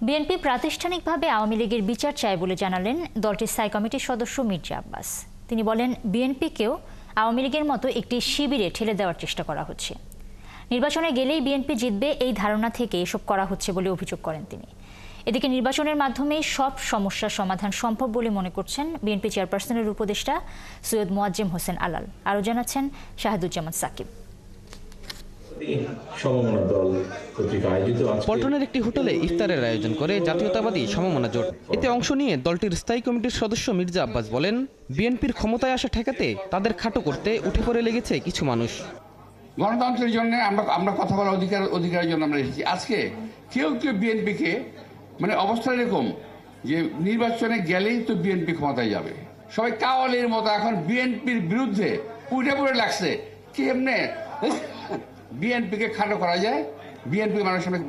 BNP প্রাতিষ্ঠানিকভাবে Awami লীগের বিচার চায় বলে জানালেন দলটির স্থায়ী কমিটির সদস্য মির্জা আব্বাস। তিনি বলেন, বিএনপিকেও আওয়ামী লীগের মতো একটি শিবিরে ঠেলে দেওয়ার চেষ্টা করা হচ্ছে। নির্বাচনে গেলেই বিএনপি জিতবে এই ধারণা থেকে এসব করা হচ্ছে বলে অভিযোগ করেন তিনি। এদিকে নির্বাচনের মাধ্যমেই সব সমস্যার সমাধান সম্ভব বলে মনে করছেন বিএনপি চেয়ারপারসনের উপদেষ্টা সৈয়দ মোয়াজ্জেম হোসেন আলাল। আরও জানাচ্ছেন শাহেদুজ্জামান সাকিব। পল্টনের একটি হোটেলে ইফতারের আয়োজন করে জাতীয়তাবাদী সমমনা জোট। এতে অংশ নিয়ে দলটির স্থায়ী কমিটির সদস্য মির্জা আব্বাস বলেন, বিএনপির ক্ষমতায় আসা ঠেকাতে তাদের খাটো করতে উঠে পড়ে লেগেছে কিছু মানুষ। গণতন্ত্রের জন্য আমরা কথা বলার অধিকারের জন্য আমরা এসেছি। আজকে কেউ বিএনপিকে অবস্থা এরকম যে নির্বাচনে গেলেই তো বিএনপি ক্ষমতায় যাবে, সবাই কাওয়ালির মতো এখন বিএনপির বিরুদ্ধে উঠে পড়ে লাগছে। কেমনে বিএনপিকে খাটো করা যায়, বিএনপি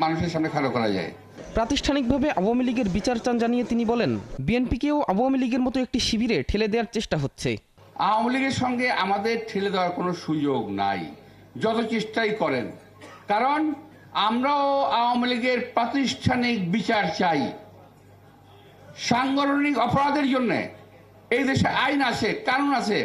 মানুষের সামনে খাটো করা যায়। প্রাতিষ্ঠানিকভাবে আওয়ামী লীগের বিচার চান জানিয়ে তিনি বলেন, বিএনপিকেও আওয়ামী লীগের মতো একটি শিবিরে ঠেলে দেওয়ার চেষ্টা হচ্ছে। আওয়ামী লীগের সঙ্গে আমাদের ঠেলে দেওয়ার কোনো সুযোগ নাই, যত চেষ্টাই করেন। কারণ আমরাও আওয়ামী লীগের প্রাতিষ্ঠানিক বিচার চাই। সাংগঠনিক অপরাধের জন্য এই দেশে আইন আছে, কানুন আছে,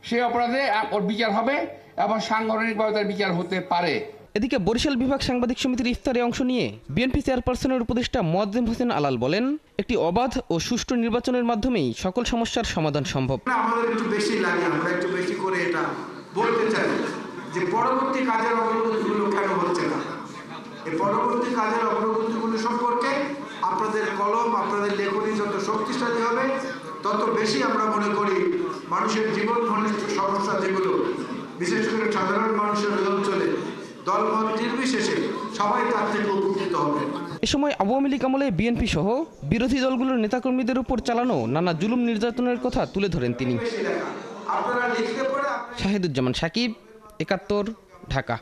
সেই অপরাধে ওর বিচার হবে এবং সাংগঠনিকভাবে তার বিচার হতে পারে। এদিকে বরিশাল বিভাগ সাংবাদিক সমিতির ইফতারে অংশ নিয়ে বিএনপি চেয়ারপারসনের উপদেষ্টা মোয়াজ্জেম হোসেন আলাল বলেন, একটি অবাধ ও সুষ্ঠু নির্বাচনের মাধ্যমেই সকল সমস্যার সমাধান সম্ভব। আমাদের একটু বেশি লাগে, আমরা একটু বেশি করে এটা বলতে চাই যে পরবর্তী কাজের অগ্রগতিগুলো কেন হচ্ছে না। এই পরবর্তী কাজের অগ্রগতিগুলো সম্পর্কে আপনাদের কলম, আপনাদের লেখনী যত শক্তিশালী হবে, তত বেশি আমরা মনে করি মানুষের জীবন ঘনিষ্ঠ সমস্যা যেগুলো, বিশেষ করে সাধারণ মানুষের অঞ্চলে দলমত নির্বিশেষে সবাই তার থেকে উপকৃত হবে। এ সময় আওয়ামী লীগ আমলে বিএনপি সহ বিরোধী দলগুলোর নেতাকর্মীদের উপর চালানো নানা জুলুম নির্যাতনের কথা তুলে ধরেন তিনি। আপনারা লিখতে পড়ে শাহেদুজ্জামান সাকিব, ৭১, ঢাকা।